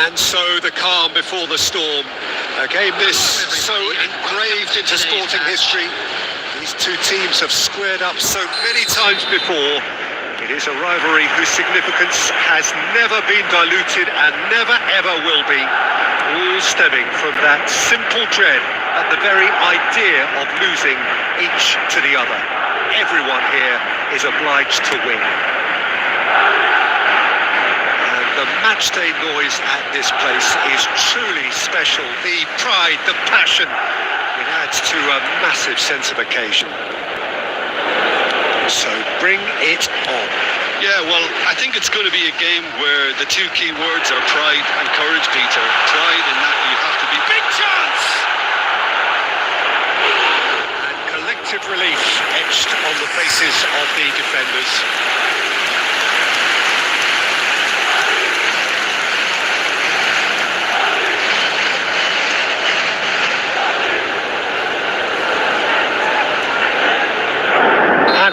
And so the calm before the storm. A game this so engraved into sporting history. These two teams have squared up so many times before. It is a rivalry whose significance has never been diluted and never ever will be. All stemming from that simple dread at the very idea of losing each to the other. Everyone here is obliged to win. The matchday noise at this place is truly special. The pride, the passion, it adds to a massive sense of occasion. So bring it on. Yeah, well, I think it's going to be a game where the two key words are pride and courage, Peter. Pride in that you have to be... Big chance! And collective relief etched on the faces of the defenders.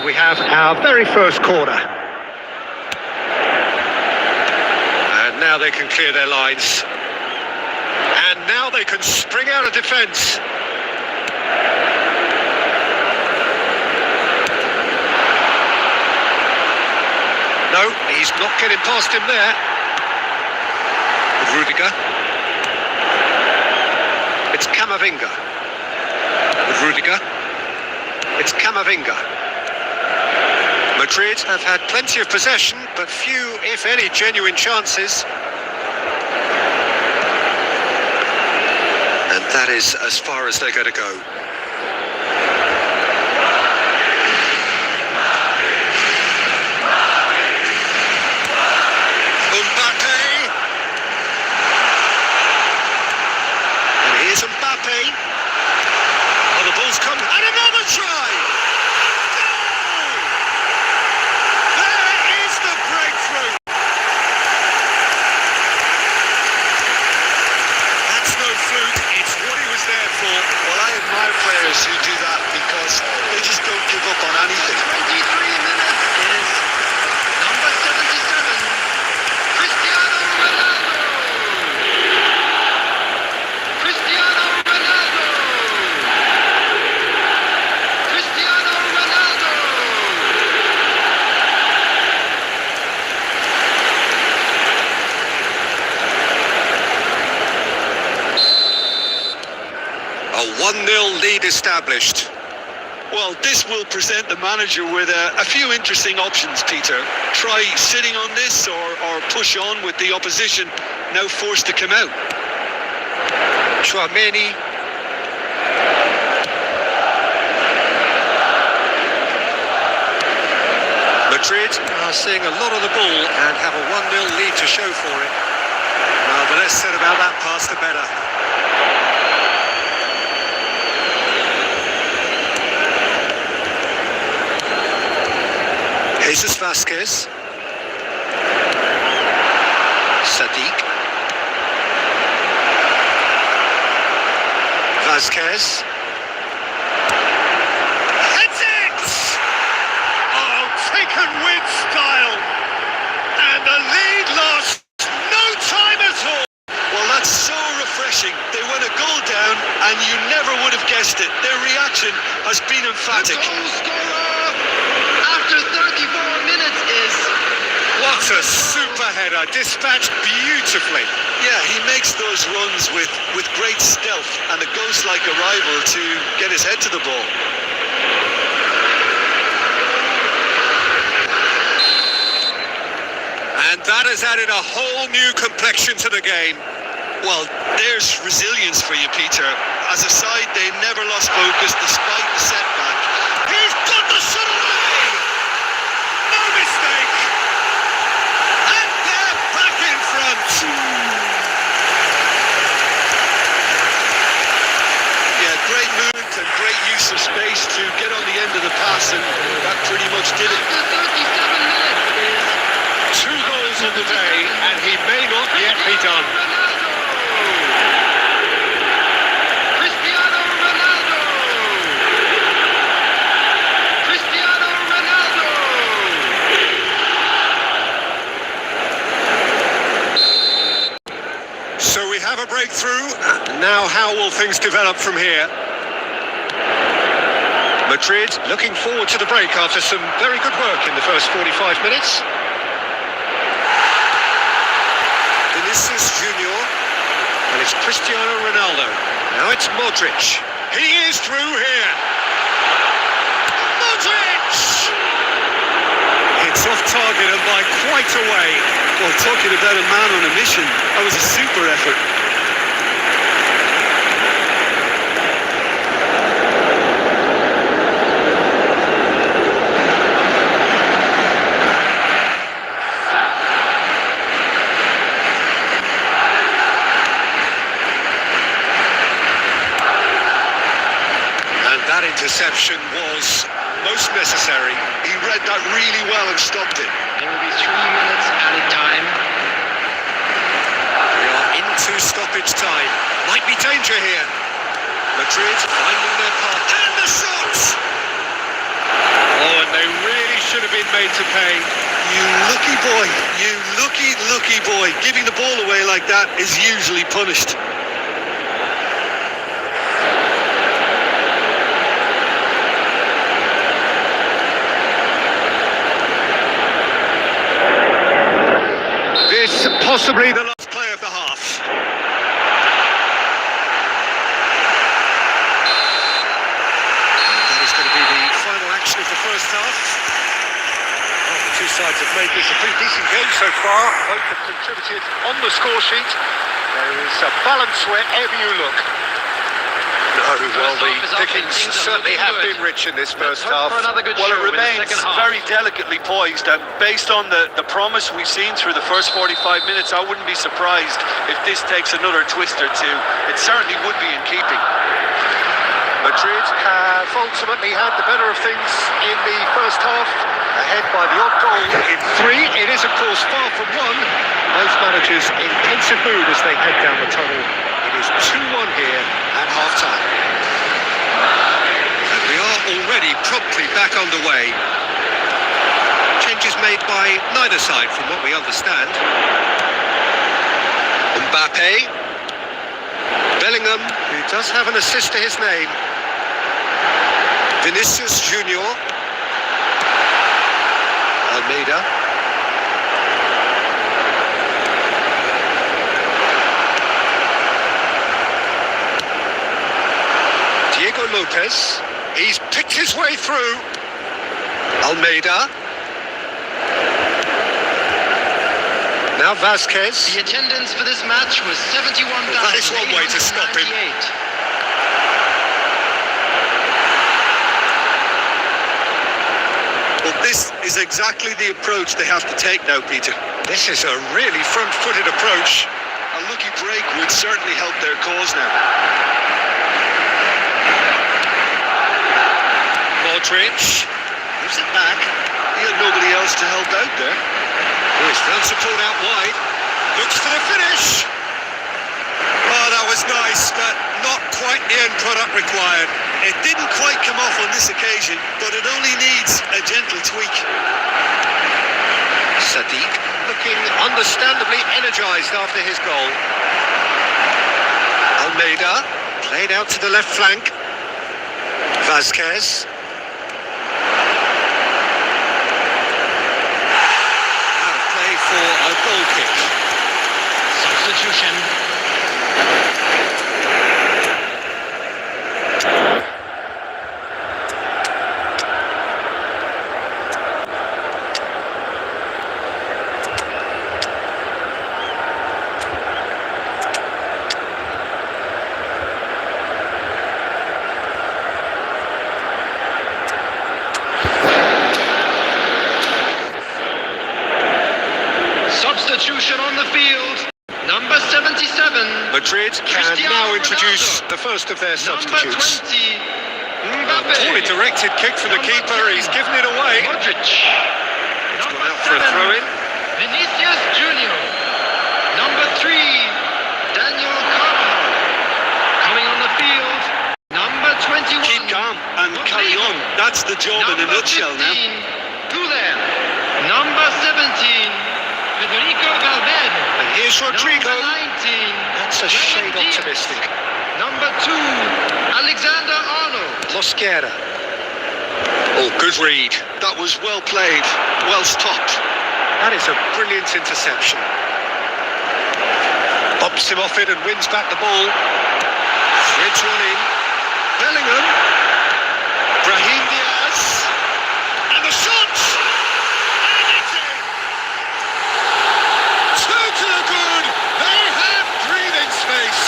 We have our very first corner. And now they can clear their lines. And now they can spring out of defence. No, he's not getting past him there. Rudiger. It's Camavinga. Rudiger. It's Camavinga. Madrid have had plenty of possession, but few, if any, genuine chances. And that is as far as they're going to go. Mbappe! And here's Mbappe. Oh, the ball's come, and another try! Players who do that because they just don't give up on anything. 23 minutes is number 77, Cristiano Ronaldo. Cristiano Ronaldo. Cristiano Ronaldo. A 1-0 lead established. Well, this will present the manager with a few interesting options, Peter. Try sitting on this or push on with the opposition now forced to come out. Chouameni. Madrid are seeing a lot of the ball and have a 1-0 lead to show for it. Well, the less said about that pass, the better. Jesus Vasquez. Sadiq. Vasquez. Heads it! Oh, taken with style. And the lead lost no time at all. Well, that's so refreshing. They went a goal down and you never would have guessed it. Their reaction has been emphatic. The goal scorer after 34 minutes is... What a super header, dispatched beautifully. Yeah, he makes those runs with great stealth and a ghost-like arrival to get his head to the ball. And that has added a whole new complexion to the game. Well, there's resilience for you, Peter. As a side, they never lost focus despite the setback. He's got the shot away! No mistake! And they're back in front! Yeah, great movement and great use of space to get on the end of the pass, and that pretty much did it. After 37 minutes is... 2 goals on the day, and he may not yet be done. Cristiano Ronaldo. So we have a breakthrough. Now how will things develop from here? Madrid looking forward to the break after some very good work in the first 45 minutes. Vinicius Junior, and it's Cristiano Ronaldo. Now it's Modric. He is through here. Modric! It's off target and by quite a way. Well, talking about a man on a mission, that was a super effort. That interception was most necessary. He read that really well and stopped it. There will be 3 minutes added time. We are into stoppage time. Might be danger here. Madrid finding their path. And the shots! Oh, and they really should have been made to pay. You lucky boy. You lucky boy. Giving the ball away like that is usually punished. Possibly the last play of the half. And that is going to be the final action of the first half. Well, the two sides have made this a pretty decent game so far. Both have contributed on the score sheet. There is a balance wherever you look. No, well, the pickings certainly have been rich in this first half. Well, it remains very delicately poised, and based on the promise we've seen through the first 45 minutes, I wouldn't be surprised if this takes another twist or two. It certainly would be in keeping. Madrid have ultimately had the better of things in the first half, ahead by the odd goal in 3. It is, of course, far from 1. Both managers in pensive mood as they head down the tunnel. It is 2-1 here at half-time. And we are already promptly back underway. Changes made by neither side from what we understand. Mbappe. Bellingham, who does have an assist to his name. Vinicius Junior. Almeida. Diego Lopez. He's picked his way through. Almeida. Now Vasquez. The attendance for this match was 71,000. Well, that is one way to stop him. Well, this is exactly the approach they have to take now, Peter. This is a really front-footed approach. A lucky break would certainly help their cause now. Modric. Gives it back. He had nobody else to help out there. He's found support out wide. Looks for the finish. Oh, that was nice, but not quite the end product required. It didn't quite come off on this occasion, but it only needs a gentle tweak. Sadiq looking understandably energised after his goal. Almeida played out to the left flank. Vasquez. Out of play for a goal kick. Substitution. Substitution on the field. Number 77. Madrid can now introduce the first of their substitutes. Number 20. Mbappe. Poorly directed kick from the keeper. He's given it away. Modric. It's gone out for a throw-in. Vinicius Junior. Number 3. Daniel Carvajal. Coming on the field. Number 21. Keep calm and carry on. That's the job in a nutshell now. Gulen. Number 17. Federico Valverde. And here's Rodrigo. Number 19. a shade optimistic. Number 2, Alexander Arnold. Mosquera. Oh, good read. That was well played, well stopped. That is a brilliant interception. Bumps him off it and wins back the ball. Threads one in. Bellingham. Brahim Diaz. And the shot! And it's in! Two to the good. They have breathing space.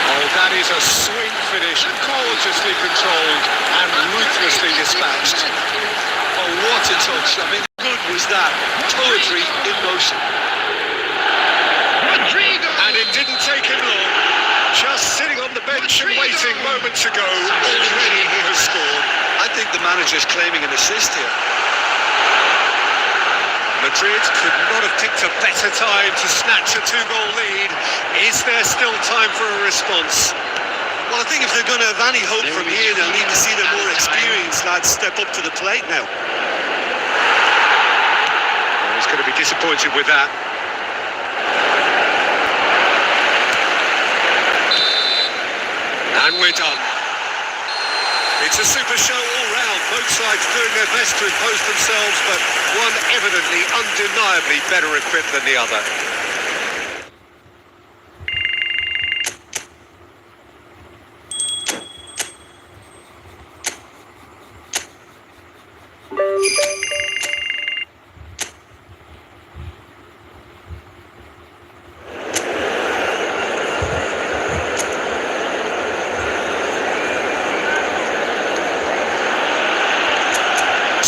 Oh, that is a swing finish. Gorgeously controlled and ruthlessly dispatched. Oh, what a touch. I mean, good was that. Poetry in motion. Rodrigo. And it didn't take him long. Just sitting on the bench and waiting moments ago, already he has scored. I think the manager's claiming an assist here. Madrid could not have picked a better time to snatch a two-goal lead. Is there still time for a response? Well, I think if they're going to have any hope from here, they'll need to see the more experienced lads step up to the plate now. Well, he's going to be disappointed with that. And we're done. It's a super show all round. Both sides doing their best to impose themselves, but one evidently, undeniably better equipped than the other.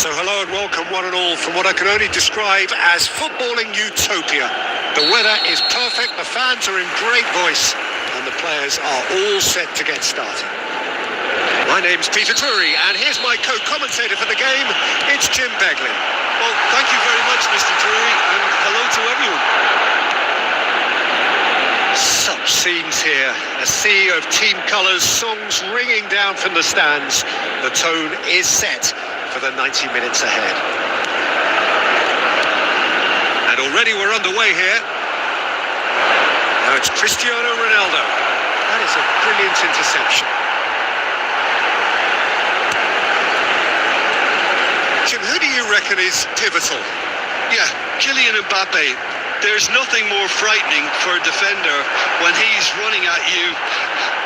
So hello and welcome one and all from what I can only describe as footballing utopia. The weather is perfect, the fans are in great voice, and the players are all set to get started. My name's Peter Drury, and here's my co-commentator for the game, it's Jim Beglin. Well, thank you very much, Mr. Drury, and hello to everyone. Such scenes here, a sea of team colours, songs ringing down from the stands. The tone is set for the 90 minutes ahead. And already we're underway here. Now it's Cristiano Ronaldo. That is a brilliant interception. Jim, who do you reckon is pivotal? Yeah, Kylian Mbappe. There's nothing more frightening for a defender when he's running at you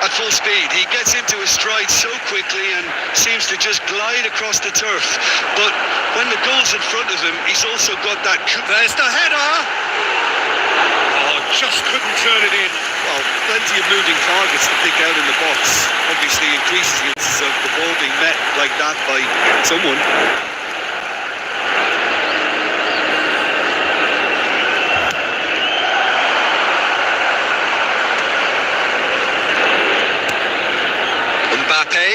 at full speed. He gets into his stride so quickly and seems to just glide across the turf. But when the goal's in front of him, he's also got that... There's the header! Oh, just couldn't turn it in. Well, plenty of moving targets to pick out in the box. Obviously increases the chances of the ball being met like that by someone. Mbappe.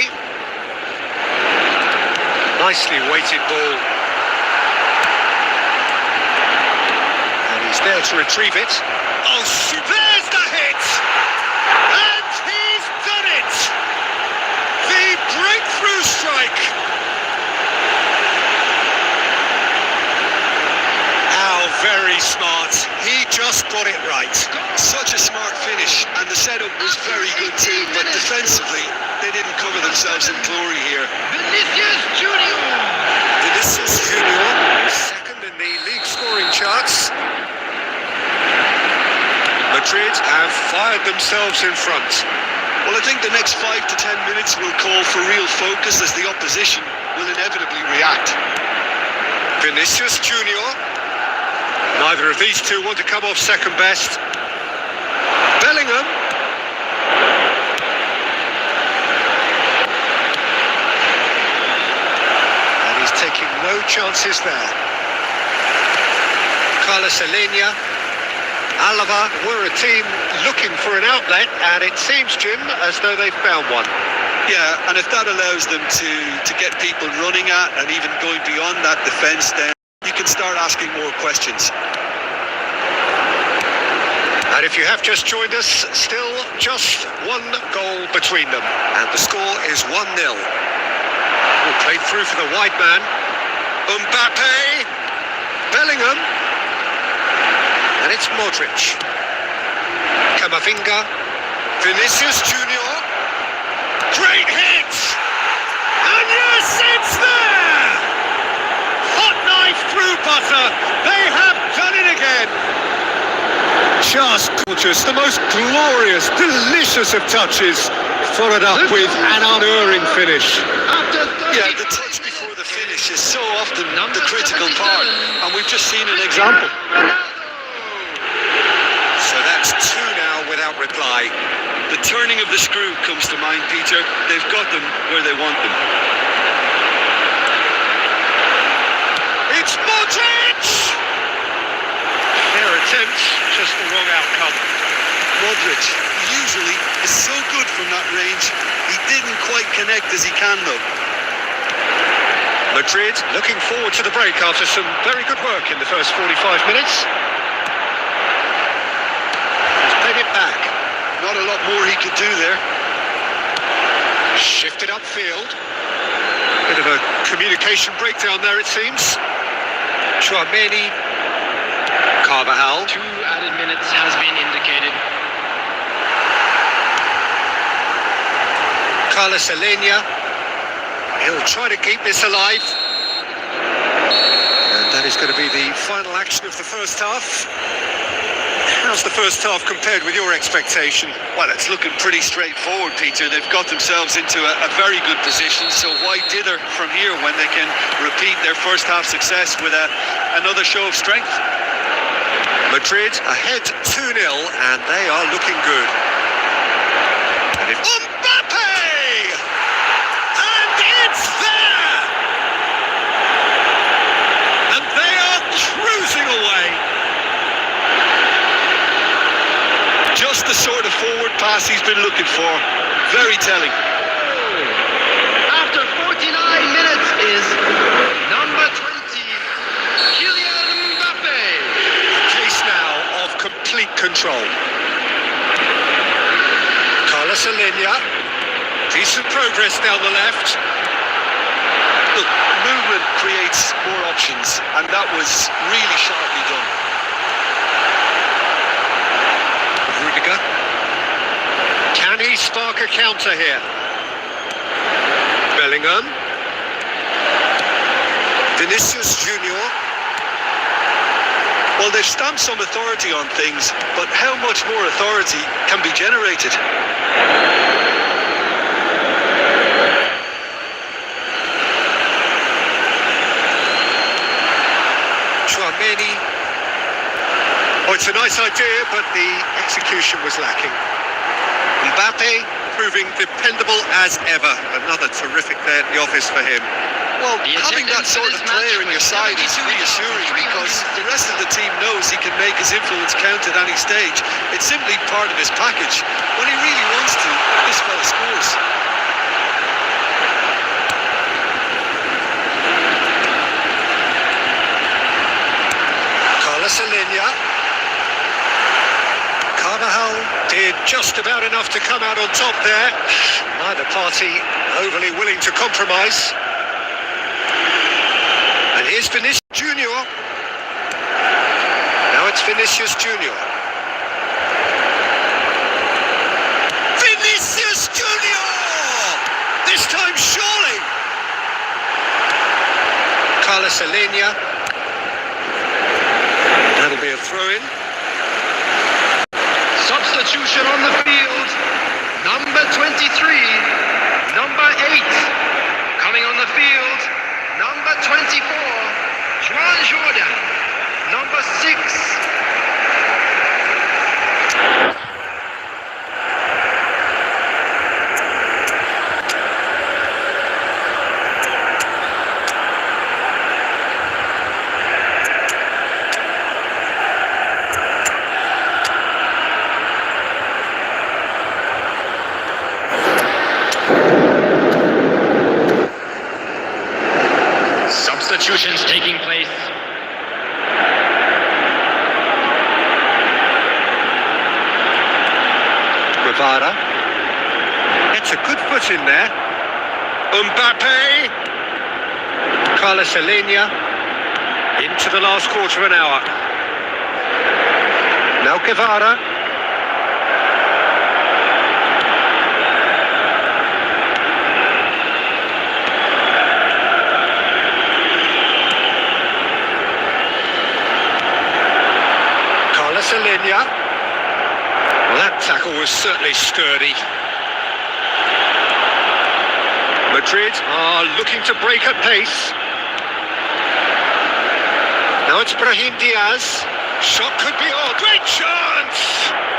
Nicely weighted ball. And he's there to retrieve it. Oh, there's the hit! And he's done it! The breakthrough strike! How very smart. He just got it right. Such a smart finish, and the setup was very good too, but defensively, they didn't cover themselves in glory here. Vinicius Junior. Vinicius Junior, second in the league scoring charts. Madrid have fired themselves in front. Well, I think the next 5 to 10 minutes will call for real focus as the opposition will inevitably react. Vinicius Junior. Neither of these two want to come off second best. Bellingham. And he's taking no chances there. Carlos Alenia. Alava were a team looking for an outlet, and it seems, Jim, as though they've found one. Yeah, and if that allows them to get people running at and even going beyond that defence, then you can start asking more questions. And if you have just joined us, still just one goal between them. And the score is 1-0. Played through for the wide man. Mbappe. Bellingham. it's Modric. Camavinga. Vinicius Junior. Great hit! And yes, it's there! Hot knife through butter. They have done it again. Just gorgeous. The most glorious, delicious of touches. Followed up with an unerring finish. Yeah, the touch before the finish is so often the critical part, and we've just seen an example. So that's two now without reply. The turning of the screw comes to mind, Peter. They've got them where they want them. It's Modric! Their attempts, just the wrong outcome. Modric usually is so good from that range. He didn't quite connect as he can, though. Madrid looking forward to the break after some very good work in the first 45 minutes. He's played it back. Not a lot more he could do there. Shifted upfield. Bit of a communication breakdown there, it seems. Chouameni. Carvajal. 2 added minutes has been indicated. Carlos Alenia. He'll try to keep this alive. And that is going to be the final action of the first half. How's the first half compared with your expectation? Well, it's looking pretty straightforward, Peter. They've got themselves into a very good position, so why dither from here when they can repeat their first half success with another show of strength? Madrid ahead 2-0, and they are looking good. And if Mbappe! And it's there! And they are cruising away. Just the sort of forward pass he's been looking for. Very telling. After 49 minutes is number 20, Kylian Mbappe. A case now of complete control. Carlos Alenia. Decent progress down the left. Look, movement creates more options, and that was really sharply done. Rudiger. Can he spark a counter here? Bellingham. Vinicius Junior. Well, they've stamped some authority on things, but how much more authority can be generated? Chouameni. Oh, it's a nice idea, but the execution was lacking. Mbappe proving dependable as ever. Another terrific day at the office for him. Well, The having that attendance sort for of this player match in your was side is 72 reassuring because the rest of the team knows he can make his influence count at any stage. It's simply part of his package. When he really wants to, this fella scores. Carlos Alenia. Carvajal did just about enough to come out on top there. Neither party overly willing to compromise. And here's Vinicius Junior. Now it's Vinicius Junior. Vinicius Junior! This time surely! Carlos Alenia. That'll be a throw-in. Substitution on the field. Number 23, number 8. Coming on the field, number 24, Juan Jordan. Number 6. Substitutions taking place. Guevara. It's a good foot in there. Mbappe. Carlos Alenia. Into the last quarter of an hour. Now Guevara. Well, that tackle was certainly sturdy. Madrid are looking to break at pace. Now it's Brahim Diaz. Shot could be on. Great chance!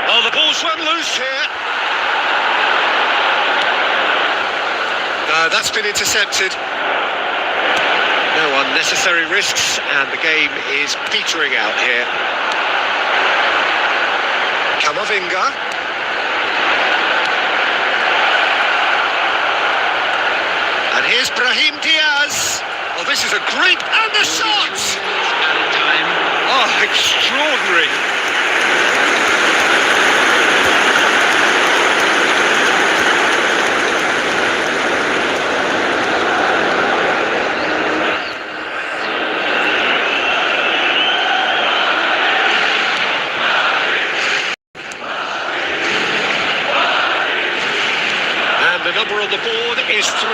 Oh, the ball's run loose here. No, that's been intercepted. No unnecessary risks, and the game is petering out here. Camavinga. And here's Brahim Diaz. Oh, this is a great... And the shot! Added time. Oh, extraordinary. The number on the board is 3.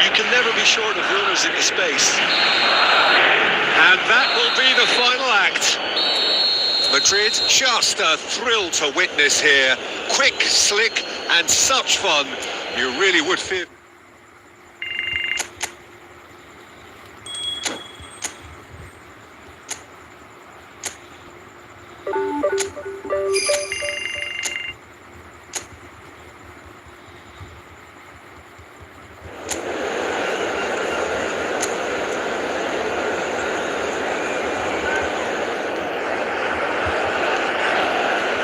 You can never be short of runners into space. And that will be the final act. Madrid, just a thrill to witness here. Quick, slick, and such fun. You really would feel...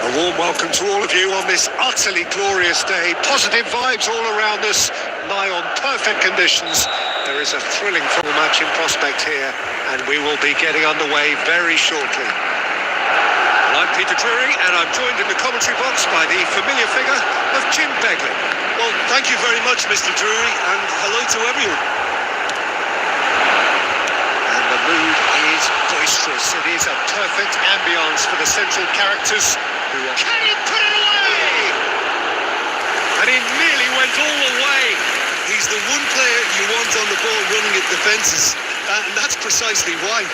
A warm welcome to all of you on this utterly glorious day. Positive vibes all around us, nigh on perfect conditions. There is a thrilling football match in prospect here, and we will be getting underway very shortly. Well, I'm Peter Drury, and I'm joined in the commentary box by the familiar figure of Jim Beglin. Well, thank you very much, Mr. Drury, and hello to everyone. And the mood is boisterous. It is a perfect ambience for the central characters who are... Can he put it away? And he nearly went all the way. He's the one player you want on the ball running at defences, and that's precisely why.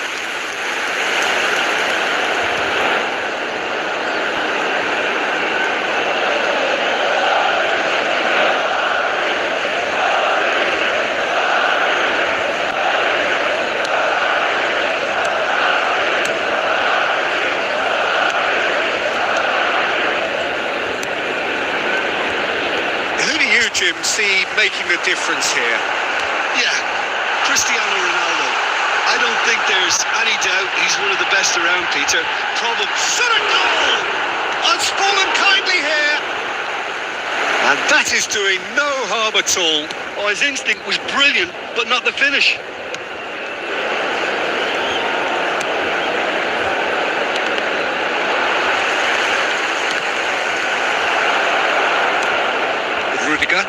Jim, see making the difference here? Yeah, Cristiano Ronaldo. I don't think there's any doubt he's one of the best around, Peter. Probably. Shot a goal! Unspoiled kindly here. And that is doing no harm at all. Oh, his instinct was brilliant, but not the finish. Rudiger.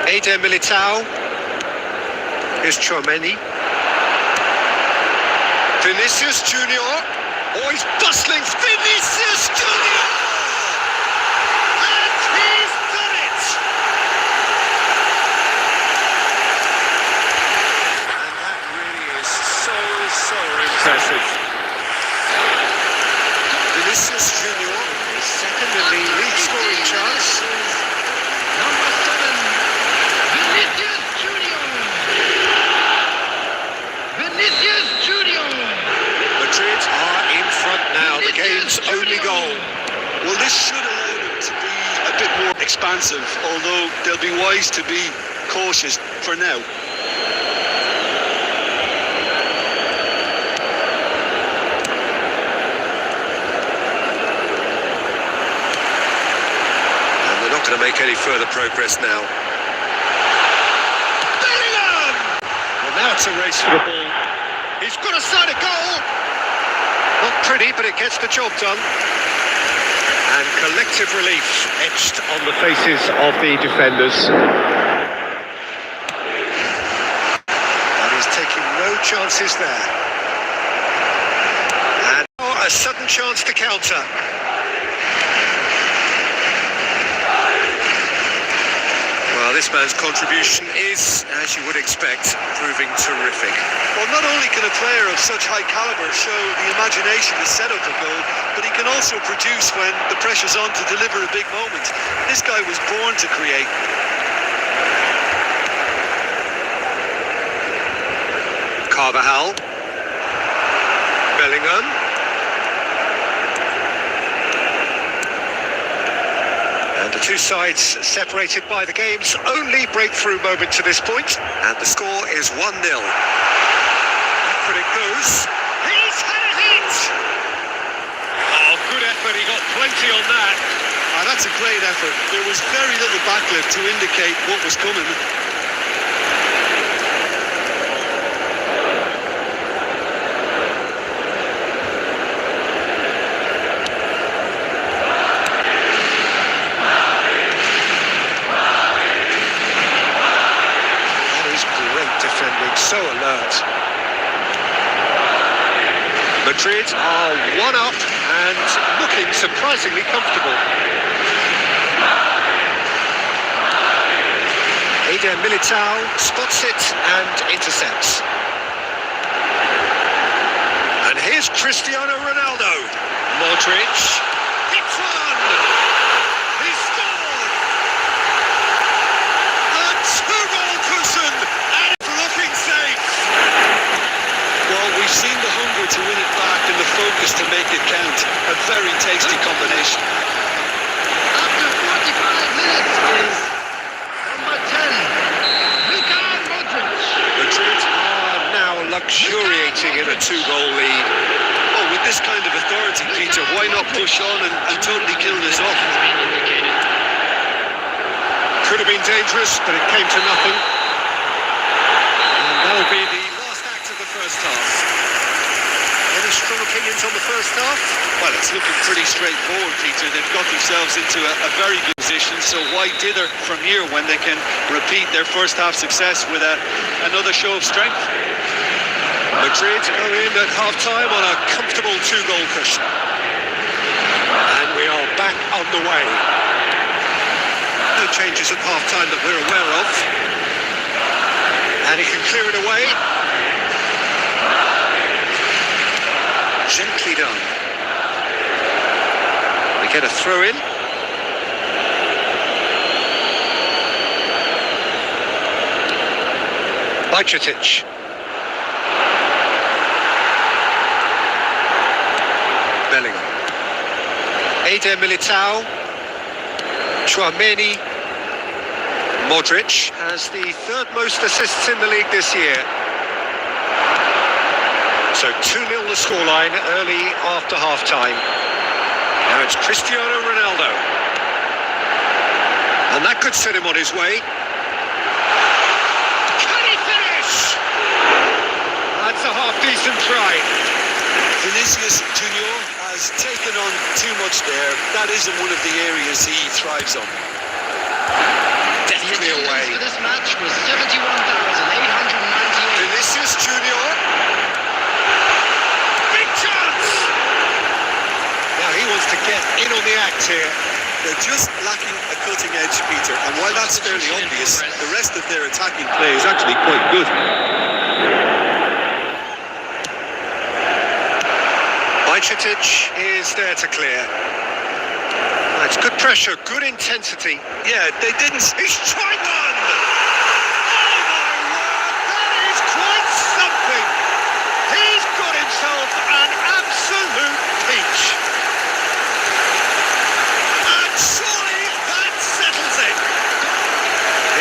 Eder Militao. Here's Chouameni. Vinicius Junior. Oh, he's bustling. Vinicius Junior! And he's done it! And that really is so impressive. Vinicius Junior, his second in the league scoring chance. Number 7, Vinicius Junior. Vinicius Junior. Madrid are in front now. The game's only goal. Well, this should allow them to be a bit more expansive, although they'll be wise to be cautious for now. To make any further progress now. Bellingham! Well, now it's a race for the ball. He's got a side of goal. Not pretty, but it gets the job done. And collective relief etched on the faces of the defenders. And he's taking no chances there. And chance to counter. Well, this man's contribution is, as you would expect, proving terrific. Well, not only can a player of such high calibre show the imagination to set up a goal, but he can also produce when the pressure's on to deliver a big moment. This guy was born to create. Carvajal. Bellingham. And the two sides separated by the game's only breakthrough moment to this point. And the score is 1-0. Back it goes. He's had a hit! Oh, good effort. He got plenty on that. Ah, that's a great effort. There was very little backlift to indicate what was coming. So alert. Madrid are 1-up and looking surprisingly comfortable. Eder Militao spots it and intercepts. And here's Cristiano Ronaldo. Modric hits one. He scored. A two-goal cushion. Well, we've seen the hunger to win it back and the focus to make it count. A very tasty combination. After 45 minutes is number 10, Luka Modric. Madrid are now luxuriating in a two-goal lead. Oh, with this kind of authority, Peter, why not push on and totally kill this off? Has been indicated. Could have been dangerous, but it came to nothing. And that'll be the last act of the first half. Any strong opinions on the first half? Well, it's looking pretty straightforward, Peter. They've got themselves into a very good position, so why dither from here when they can repeat their first half success with another show of strength? Madrid go in at half-time on a comfortable two-goal cushion. And we are back on the way. No changes at half-time that we're aware of. And he can clear it away. Gently done. We get a throw-in. Bajcetic. Bellingham. Eder Militao. Tchouameni. Modric has the third most assists in the league this year. So 2-0 the scoreline early after half-time. Now it's Cristiano Ronaldo. And that could set him on his way. Can he finish? That's a half-decent try. Vinicius Junior has taken on too much there. That isn't one of the areas he thrives on. Definitely away. For this match was 71,898. Vinicius Junior. Big chance! Now he wants to get in on the act here. They're just lacking a cutting edge, Peter. And while that's fairly obvious, the rest of their attacking play is actually quite good. Bajcetic is there to clear. That's good pressure, good intensity. Yeah, they didn't... He's tried one! Oh my word, that is quite something! He's got himself an absolute peach. And surely that settles it.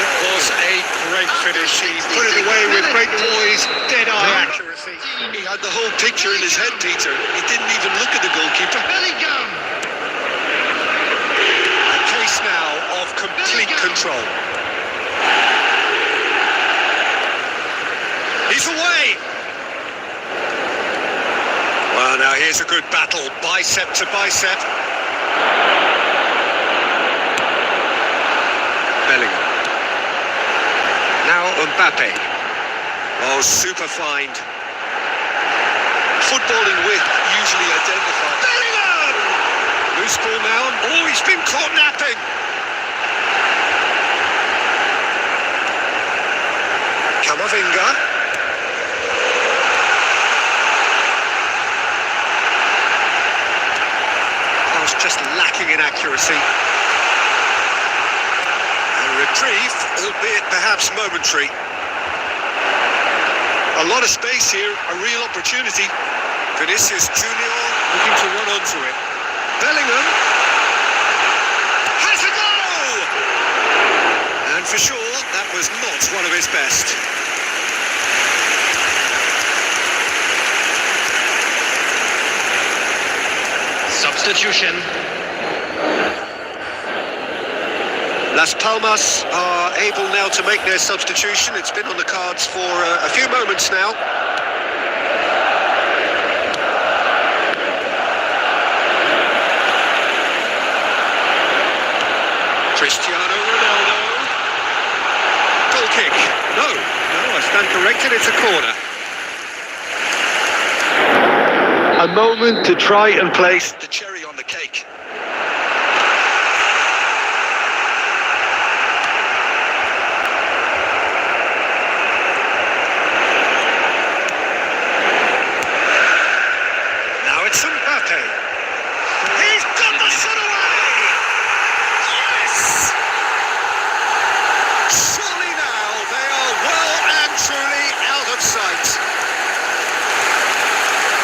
It was a great finish. He put it away with great poise, dead-eye accuracy. He had the whole picture in his head, Peter. He didn't even look at the goalkeeper. Bellingham. Now of complete control. He's away. Well, now here's a good battle, bicep to bicep. Bellingham. Now Mbappe. Oh, super find. Footballing width usually identified. loose ball now. Oh, he's been caught napping. Kamavinga. Pass just lacking in accuracy. A reprieve, albeit perhaps momentary. A lot of space here, a real opportunity. Vinicius Junior looking to run onto it. Bellingham has a goal! And for sure, that was not one of his best. Substitution. Las Palmas are able now to make their substitution. It's been on the cards for a few moments now. Cristiano Ronaldo. Goal kick. No, I stand corrected, it's a corner. A moment to try and place The cherry on the cake. Now it's Mbappe. He's got the shot away! Yes! Surely now they are well and truly out of sight.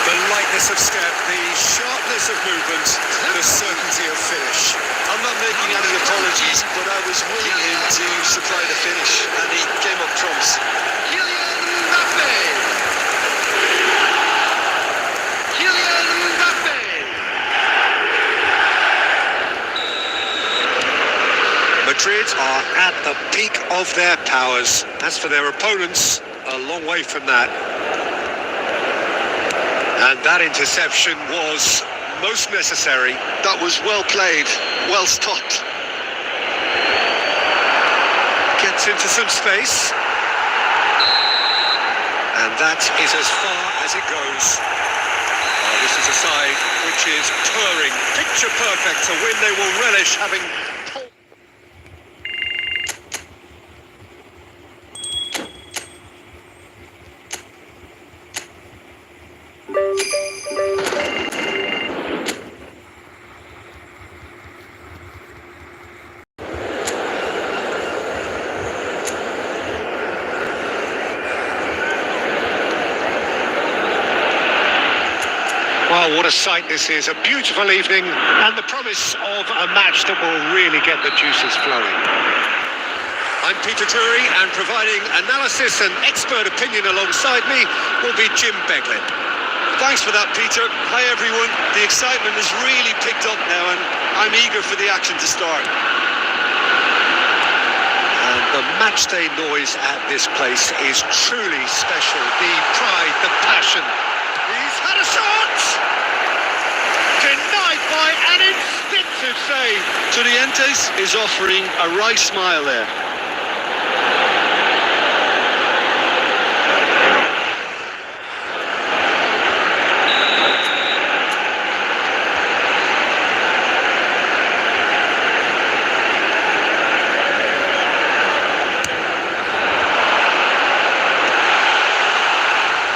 The lightness of step, the sharpness of movement, the certainty of finish. I'm not making any apologies, but I was willing him to supply the finish, and he came up trumps. Kylian Mbappe. Kylian Mbappe. Madrid are at the peak of their powers. As for their opponents, a long way from that. And that interception was most necessary. That was well played, well stopped. Gets into some space. And that is as far as it goes. Oh, this is a side which is purring, picture perfect, a win they will relish having. Well, what a sight this is. A beautiful evening and the promise of a match that will really get the juices flowing. I'm Peter Drury, and providing analysis and expert opinion alongside me will be Jim Beglin. Thanks for that, Peter. Hi, everyone. The excitement has really picked up now, and I'm eager for the action to start. And the matchday noise at this place is truly special. The pride, the passion. He's had a shot! Denied by an instinctive save. Estudiantes is offering a wry smile there.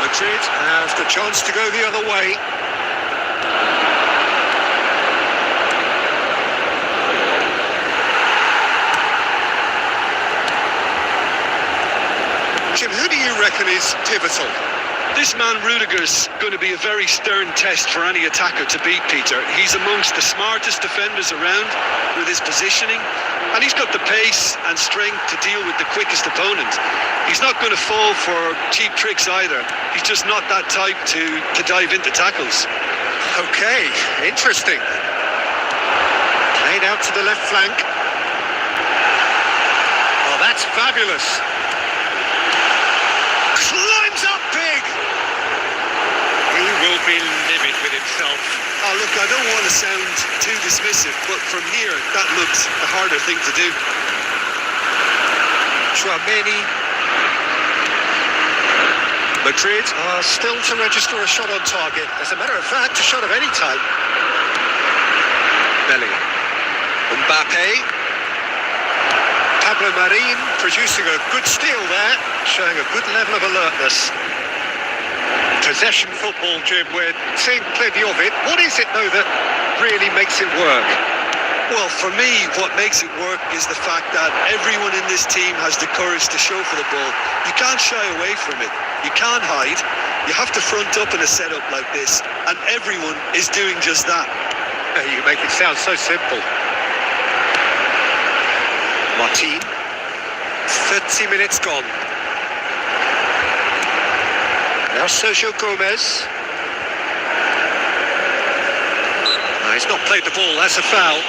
Madrid has the chance to go the other way. Jim, who do you reckon is pivotal? This man Rudiger's going to be a very stern test for any attacker to beat, Peter. He's amongst the smartest defenders around with his positioning, and he's got the pace and strength to deal with the quickest opponent. He's not going to fall for cheap tricks either. He's just not that type to dive into tackles. Okay, interesting. Played out to the left flank. Oh, that's fabulous. Climbs up big. He will be livid with himself. Oh, look, I don't want to sound too dismissive, but from here, that looks the harder thing to do. Chouameni. Madrid are still to register a shot on target. As a matter of fact, a shot of any type. Bellingham. Mbappe. Pablo Marin producing a good steal there, showing a good level of alertness. Possession football, Jim, we're seeing plenty of it. What is it, though, that really makes it work? Well, for me, what makes it work is the fact that everyone in this team has the courage to show for the ball. You can't shy away from it. You can't hide. You have to front up in a setup like this, and everyone is doing just that. You make it sound so simple. Martin, 30 minutes gone. Now Sergio Gomez. No, he's not played the ball, that's a foul.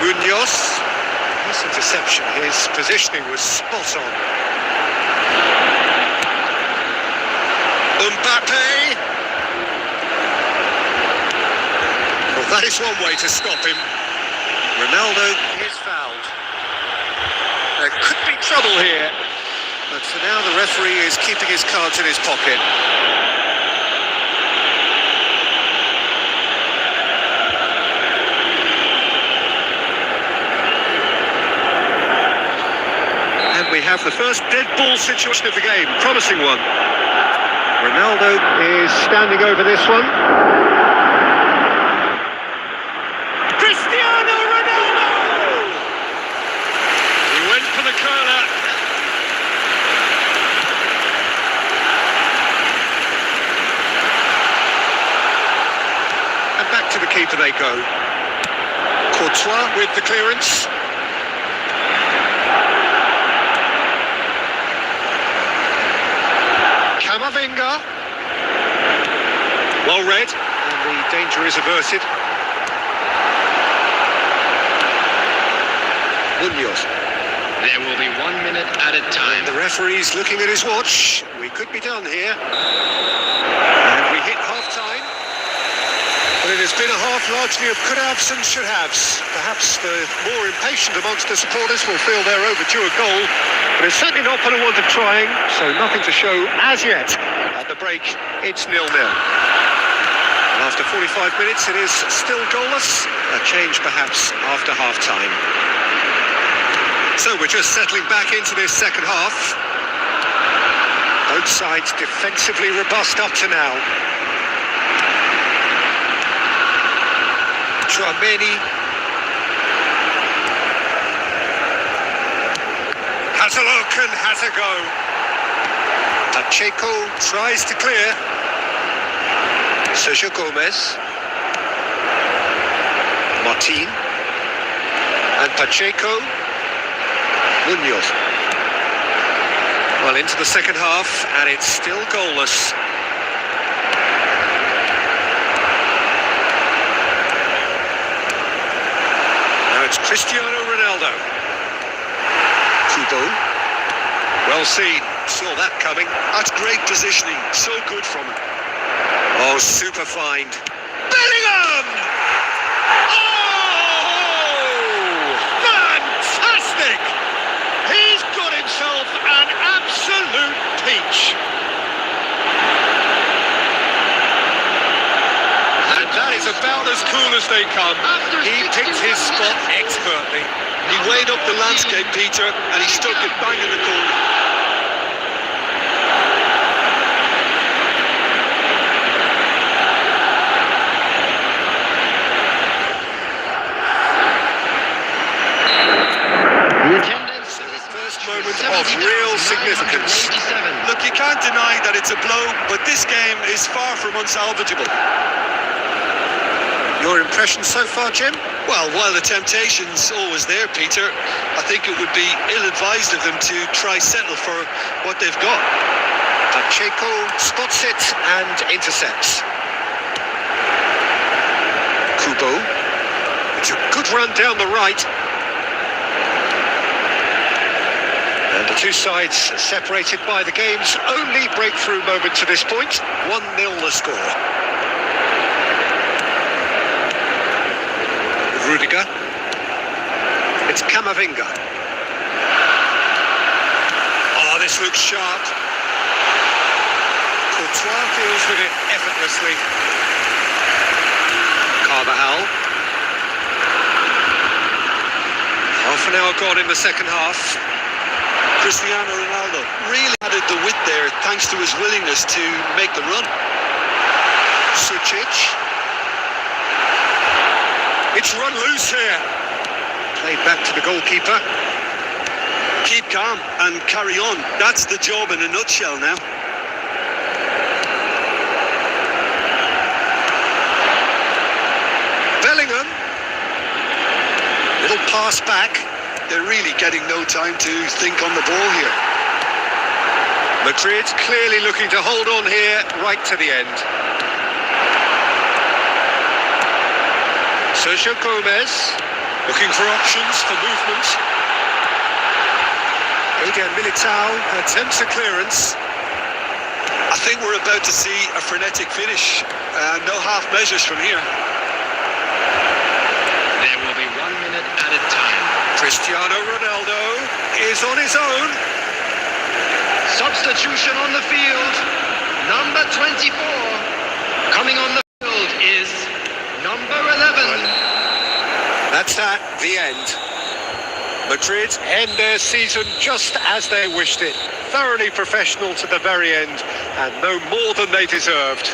Munoz. This interception, his positioning was spot on. Mbappe. Well, that is one way to stop him. Ronaldo is fouled. There could be trouble here, but for now the referee is keeping his cards in his pocket. And we have the first dead ball situation of the game, promising one. Ronaldo is standing over this one. Cristiano Ronaldo! He went for the curler. And back to the keeper they go. Courtois with the clearance. Camavinga. Well read, and the danger is averted. Munoz. There will be 1 minute at a time. The referee's looking at his watch. We could be done here. And we hit half-time. But it has been a half largely of could-haves and should-haves. Perhaps the more impatient amongst the supporters will feel they're overdue a goal. But it's certainly not for the want of trying, so nothing to show as yet. At the break, it's 0-0. And after 45 minutes, it is still goalless. A change, perhaps, after half-time. So we're just settling back into this second half. Both sides defensively robust up to now. Tchouaméni. Has a look and has a go. Pacheco tries to clear. Sergio Gomez. Martin. And Pacheco. Munoz. Well, into the second half, and it's still goalless. Now it's Cristiano Ronaldo. Kubo. Well seen, saw that coming. That's great positioning, so good from him. Oh, super find. Bellingham! Oh! Fantastic! He's got himself an absolute peach. And that is about as cool as they come. He picked his spot expertly. He weighed up the landscape, Peter, and he stuck it bang in the corner. Moment of real significance. Look, you can't deny that it's a blow, but this game is far from unsalvageable. Your impression so far, Jim? Well, while the temptation's always there, Peter, I think it would be ill-advised of them to try settle for what they've got. Pacheco spots it and intercepts. Kubo. It's a good run down the right. And the two sides separated by the game's only breakthrough moment to this point. 1-0 the score. Rudiger. It's Camavinga. Oh, this looks sharp. Courtois deals with it effortlessly. Carvajal. Half an hour gone in the second half. Cristiano Ronaldo really added the width there thanks to his willingness to make the run. Sucic. It's run loose here. Played back to the goalkeeper. Keep calm and carry on. That's the job in a nutshell now. Bellingham. Little pass back. They're really getting no time to think on the ball here. Madrid clearly looking to hold on here right to the end. Sergio Gomez looking for options for movement. Eden Militao attempts a clearance. I think we're about to see a frenetic finish. No half measures from here. There will be 1 minute at a time. Cristiano Ronaldo is on his own. Substitution on the field. Number 24. Coming on the field is Number 11. That's that, the end. Madrid end their season just as they wished it. Thoroughly professional to the very end, and no more than they deserved.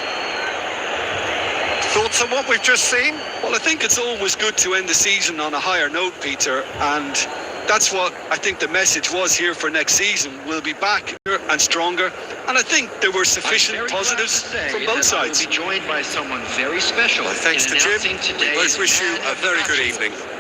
Thoughts on what we've just seen? Well, I think it's always good to end the season on a higher note, Peter, and that's what I think the message was here for next season. We'll be back and stronger, and I think there were sufficient positives from both sides. I will be joined by someone very special. Well, thanks in to Jim. announcing We both today's wish you Man a of the very good Match evening.